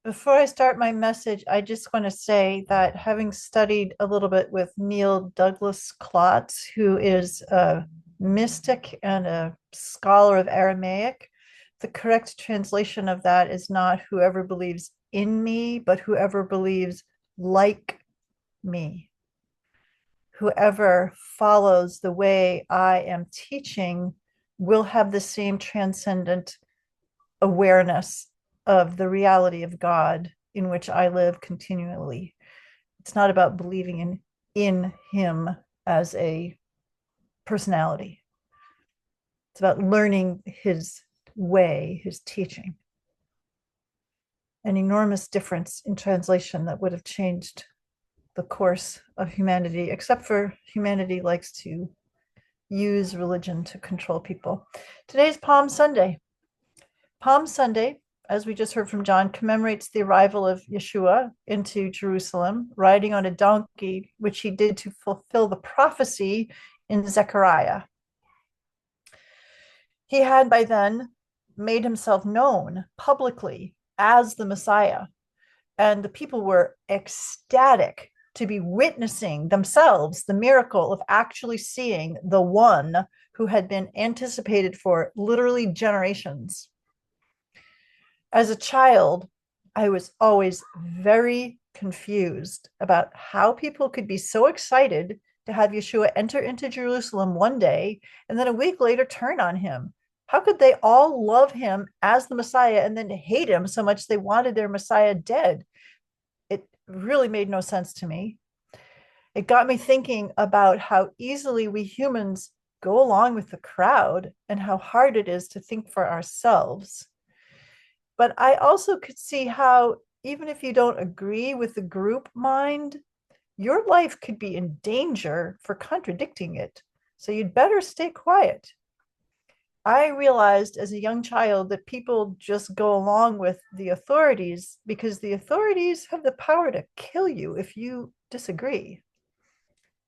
Before I start my message, I just want to say that having studied a little bit with Neil Douglas Klotz, who is a mystic and a scholar of Aramaic, the correct translation of that is not whoever believes in me, but whoever believes like me. Whoever follows the way I am teaching will have the same transcendent awareness of the reality of God in which I live continually. It's not about believing in him as a personality. It's about learning his way, his teaching. An enormous difference in translation that would have changed the course of humanity, except for humanity likes to use religion to control people. Today's Palm Sunday. Palm Sunday, as we just heard from John, commemorates the arrival of Yeshua into Jerusalem, riding on a donkey, which he did to fulfill the prophecy in Zechariah. He had by then made himself known publicly as the Messiah, and the people were ecstatic to be witnessing themselves the miracle of actually seeing the one who had been anticipated for literally generations. As a child, I was always very confused about how people could be so excited to have Yeshua enter into Jerusalem one day and then a week later turn on him. How could they all love him as the Messiah and then hate him so much they wanted their Messiah dead? It really made no sense to me. It got me thinking about how easily we humans go along with the crowd and how hard it is to think for ourselves. But I also could see how, even if you don't agree with the group mind, your life could be in danger for contradicting it. So you'd better stay quiet. I realized as a young child that people just go along with the authorities because the authorities have the power to kill you if you disagree.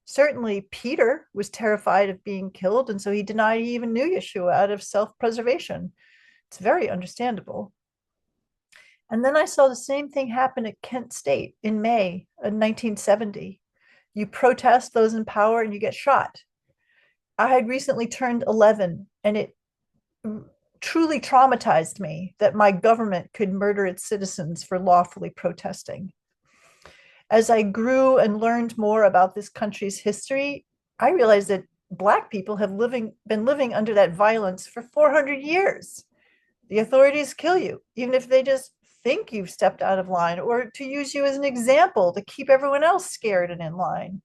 Certainly, Peter was terrified of being killed, and so he denied he even knew Yeshua out of self preservation. It's very understandable. And then I saw the same thing happen at Kent State in May of 1970. You protest those in power and you get shot. I had recently turned 11, and it truly traumatized me that my government could murder its citizens for lawfully protesting. As I grew and learned more about this country's history, I realized that Black people have been living under that violence for 400 years. The authorities kill you, even if they just think you've stepped out of line, or to use you as an example to keep everyone else scared and in line.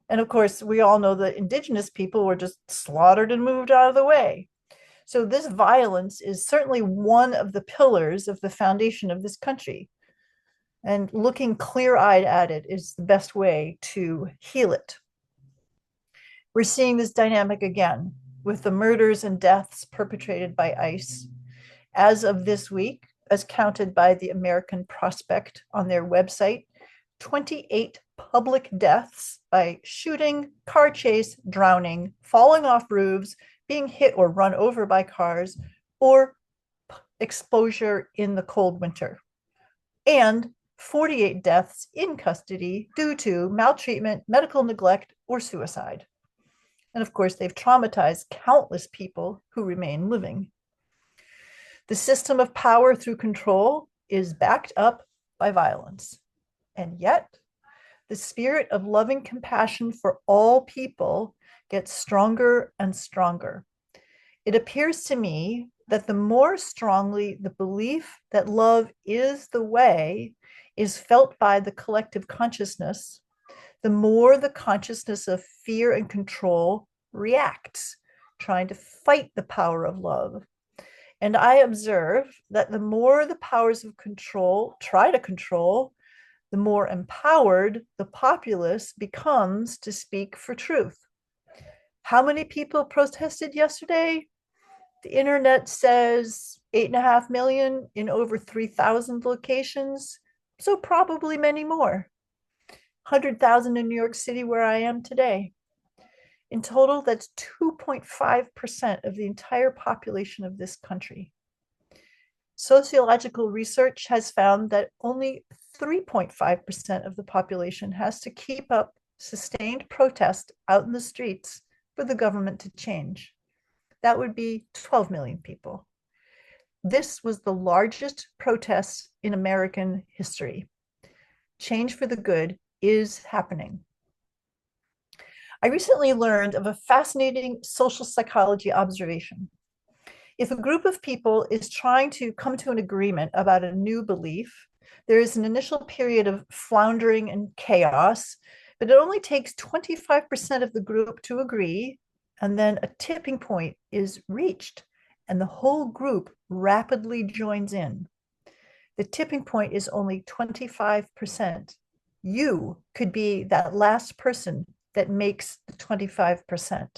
And of course, we all know that indigenous people were just slaughtered and moved out of the way. So this violence is certainly one of the pillars of the foundation of this country. And looking clear-eyed at it is the best way to heal it. We're seeing this dynamic again with the murders and deaths perpetrated by ICE. As of this week, as counted by the American Prospect on their website, 28 public deaths by shooting, car chase, drowning, falling off roofs, being hit or run over by cars, or exposure in the cold winter. And 48 deaths in custody due to maltreatment, medical neglect, or suicide. And of course, they've traumatized countless people who remain living. The system of power through control is backed up by violence. And yet, the spirit of loving compassion for all people gets stronger and stronger. It appears to me that the more strongly the belief that love is the way is felt by the collective consciousness, the more the consciousness of fear and control reacts, trying to fight the power of love. And I observe that the more the powers of control try to control, the more empowered the populace becomes to speak for truth. How many people protested yesterday? The internet says 8.5 million in over 3,000 locations, so probably many more. 100,000 in New York City, where I am today. In total, that's 2.5% of the entire population of this country. Sociological research has found that only 3.5% of the population has to keep up sustained protest out in the streets for the government to change. That would be 12 million people. This was the largest protest in American history. Change for the good is happening. I recently learned of a fascinating social psychology observation. If a group of people is trying to come to an agreement about a new belief, there is an initial period of floundering and chaos, but it only takes 25% of the group to agree, and then a tipping point is reached, and the whole group rapidly joins in. The tipping point is only 25%. You could be that last person that makes the 25%.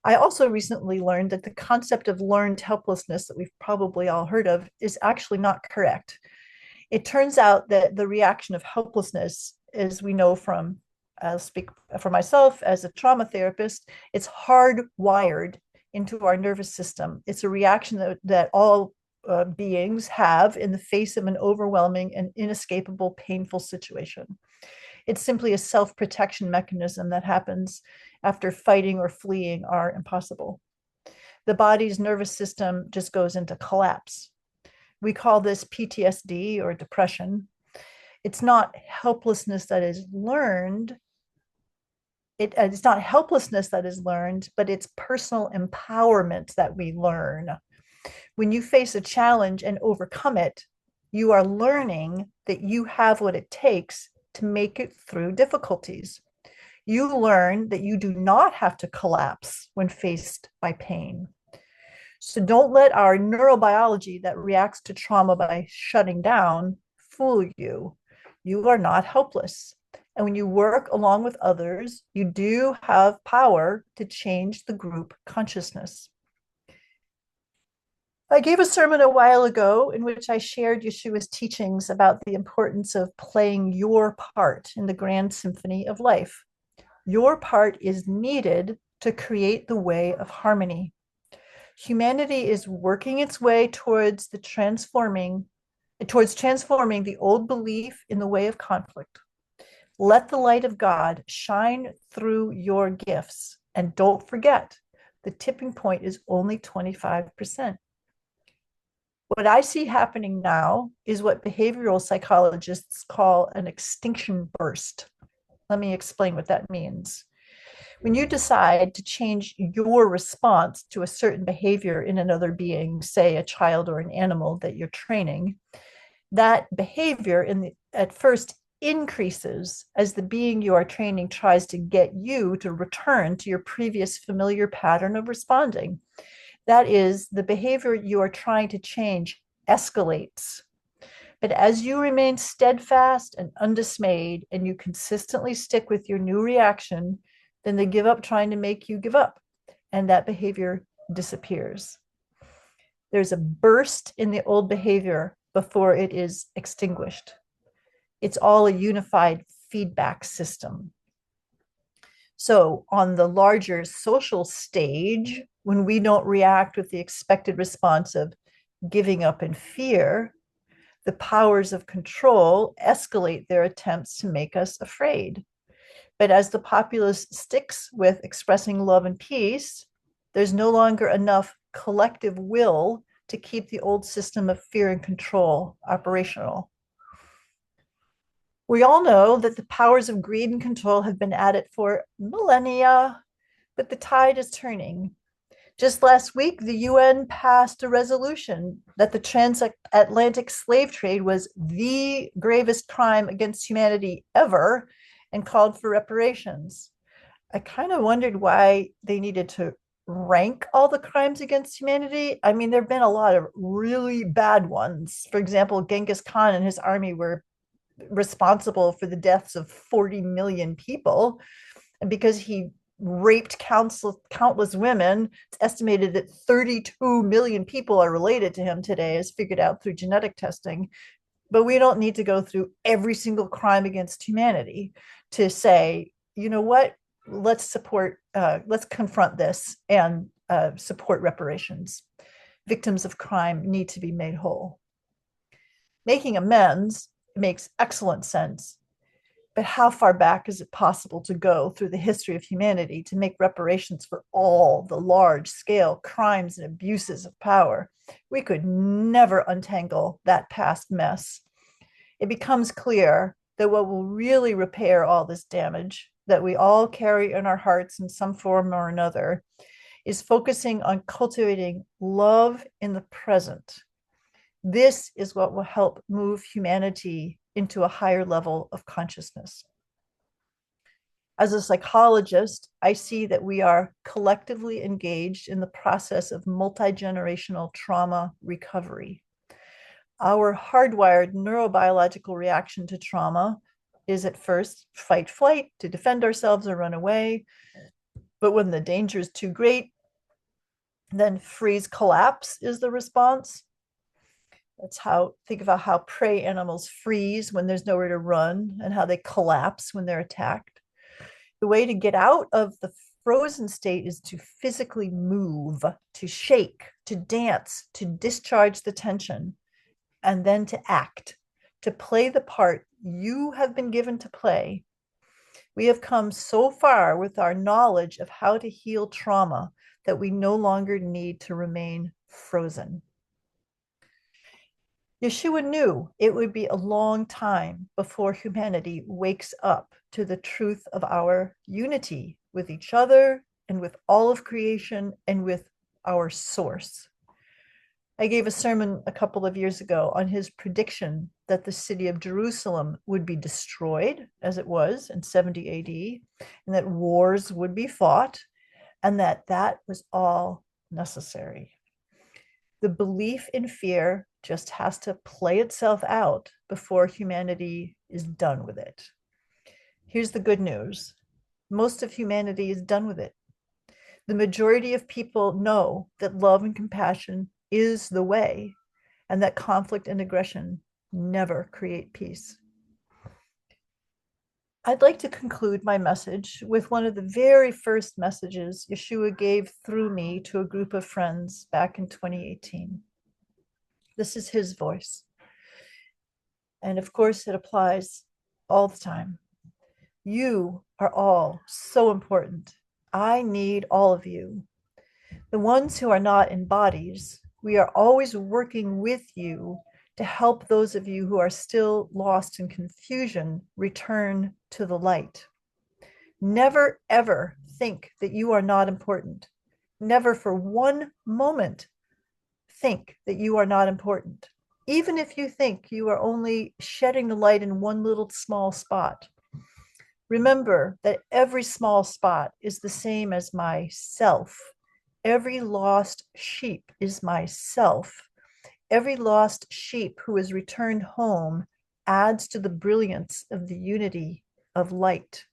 I also recently learned that the concept of learned helplessness that we've probably all heard of is actually not correct. It turns out that the reaction of helplessness, as we know from, I'll speak for myself as a trauma therapist, it's hardwired into our nervous system. It's a reaction that all beings have in the face of an overwhelming and inescapable painful situation. It's simply a self-protection mechanism that happens after fighting or fleeing are impossible. The body's nervous system just goes into collapse. We call this PTSD or depression. It's not helplessness that is learned. It's not helplessness that is learned, but it's personal empowerment that we learn. When you face a challenge and overcome it, you are learning that you have what it takes to make it through difficulties. You learn that you do not have to collapse when faced by pain. So don't let our neurobiology that reacts to trauma by shutting down fool you. You are not helpless. And when you work along with others, you do have power to change the group consciousness. I gave a sermon a while ago in which I shared Yeshua's teachings about the importance of playing your part in the grand symphony of life. Your part is needed to create the way of harmony. Humanity is working its way towards transforming the old belief in the way of conflict. Let the light of God shine through your gifts. And don't forget, the tipping point is only 25%. What I see happening now is what behavioral psychologists call an extinction burst. Let me explain what that means. When you decide to change your response to a certain behavior in another being, say a child or an animal that you're training, that behavior at first increases as the being you are training tries to get you to return to your previous familiar pattern of responding. That is, the behavior you are trying to change escalates. But as you remain steadfast and undismayed, and you consistently stick with your new reaction, then they give up trying to make you give up, and that behavior disappears. There's a burst in the old behavior before it is extinguished. It's all a unified feedback system. So on the larger social stage, when we don't react with the expected response of giving up in fear, the powers of control escalate their attempts to make us afraid. But as the populace sticks with expressing love and peace, there's no longer enough collective will to keep the old system of fear and control operational. We all know that the powers of greed and control have been at it for millennia, but the tide is turning. Just last week, the UN passed a resolution that the transatlantic slave trade was the gravest crime against humanity ever and called for reparations. I kind of wondered why they needed to rank all the crimes against humanity. I mean, there have been a lot of really bad ones. For example, Genghis Khan and his army were responsible for the deaths of 40 million people. And because he raped countless women, it's estimated that 32 million people are related to him today, as figured out through genetic testing. But we don't need to go through every single crime against humanity to say, you know what, let's confront this and support reparations. victims of crime need to be made whole. Making amends makes excellent sense, but how far back is it possible to go through the history of humanity to make reparations for all the large scale crimes and abuses of power? We could never untangle that past mess. It becomes clear that what will really repair all this damage that we all carry in our hearts in some form or another is focusing on cultivating love in the present. This is what will help move humanity into a higher level of consciousness. As a psychologist, I see that we are collectively engaged in the process of multi-generational trauma recovery. Our hardwired neurobiological reaction to trauma is at first fight, flight, to defend ourselves or run away. But when the danger is too great, then freeze, collapse is the response. That's how, think about how prey animals freeze when there's nowhere to run and how they collapse when they're attacked. The way to get out of the frozen state is to physically move, to shake, to dance, to discharge the tension, and then to act, to play the part you have been given to play. We have come so far with our knowledge of how to heal trauma that we no longer need to remain frozen. Yeshua knew it would be a long time before humanity wakes up to the truth of our unity with each other and with all of creation and with our source. I gave a sermon a couple of years ago on his prediction that the city of Jerusalem would be destroyed, as it was in 70 AD, and that wars would be fought, and that was all necessary. The belief in fear just has to play itself out before humanity is done with it. Here's the good news. Most of humanity is done with it. The majority of people know that love and compassion is the way, and that conflict and aggression never create peace. I'd like to conclude my message with one of the very first messages Yeshua gave through me to a group of friends back in 2018. This is his voice. And of course, it applies all the time. You are all so important. I need all of you. The ones who are not in bodies, we are always working with you to help those of you who are still lost in confusion return to the light. Never, ever think that you are not important. Never for one moment think that you are not important. Even if you think you are only shedding the light in one little small spot, remember that every small spot is the same as myself. Every lost sheep is myself. Every lost sheep who is returned home adds to the brilliance of the unity of light.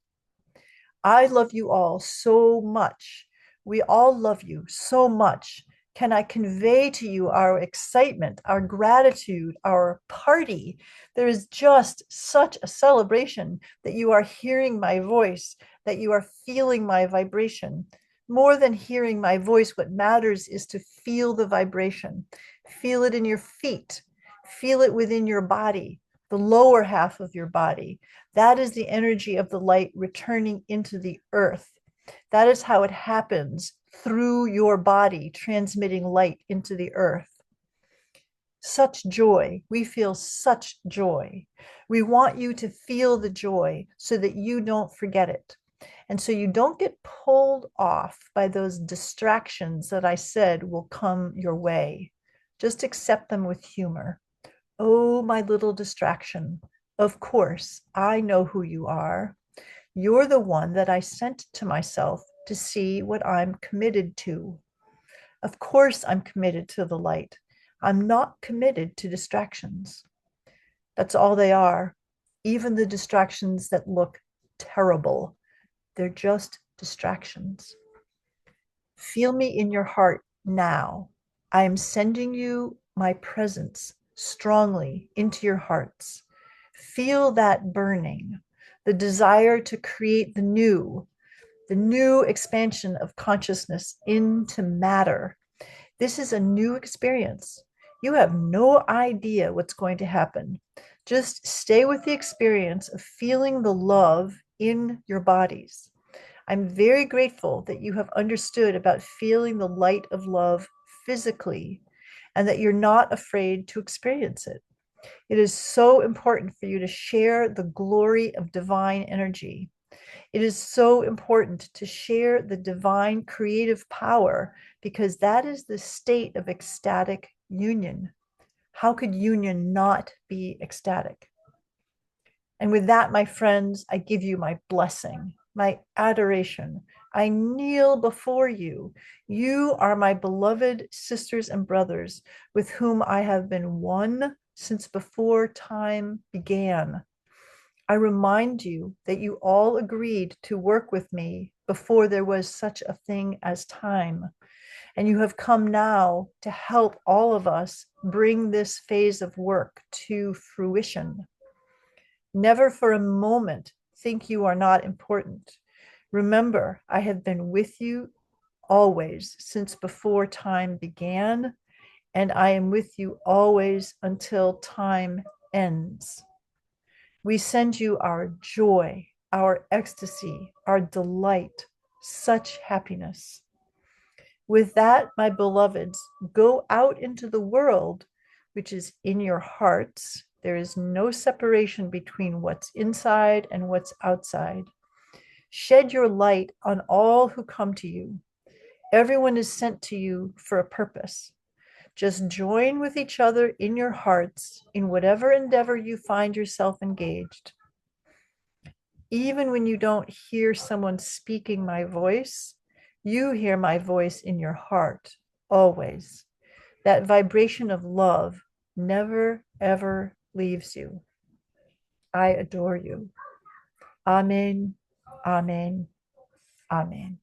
I love you all so much. We all love you so much. Can I convey to you our excitement, our gratitude, our party? There is just such a celebration that you are hearing my voice, that you are feeling my vibration. More than hearing my voice, what matters is to feel the vibration. Feel it in your feet. Feel it within your body, the lower half of your body. That is the energy of the light returning into the earth. That is how it happens, through your body, transmitting light into the earth. Such joy. We feel such joy. We want you to feel the joy so that you don't forget it. And so you don't get pulled off by those distractions that I said will come your way. Just accept them with humor. Oh, my little distraction. Of course, I know who you are. You're the one that I sent to myself to see what I'm committed to. Of course, I'm committed to the light. I'm not committed to distractions. That's all they are. Even the distractions that look terrible, they're just distractions. Feel me in your heart now. I am sending you my presence strongly into your hearts. Feel that burning, the desire to create the new expansion of consciousness into matter. This is a new experience. You have no idea what's going to happen. Just stay with the experience of feeling the love in your bodies. I'm very grateful that you have understood about feeling the light of love physically and that you're not afraid to experience it. It is so important for you to share the glory of divine energy. It is so important to share the divine creative power because that is the state of ecstatic union. How could union not be ecstatic? And with that, my friends, I give you my blessing, my adoration. I kneel before you. You are my beloved sisters and brothers with whom I have been one since before time began. I remind you that you all agreed to work with me before there was such a thing as time. And you have come now to help all of us bring this phase of work to fruition. Never for a moment think you are not important. Remember, I have been with you always since before time began, and I am with you always until time ends. We send you our joy, our ecstasy, our delight, such happiness. With that, my beloveds, go out into the world, which is in your hearts. There is no separation between what's inside and what's outside. Shed your light on all who come to you. Everyone is sent to you for a purpose. Just join with each other in your hearts in whatever endeavor you find yourself engaged. Even when you don't hear someone speaking my voice, you hear my voice in your heart, always. That vibration of love never, ever leaves you. I adore you. Amen, amen, amen.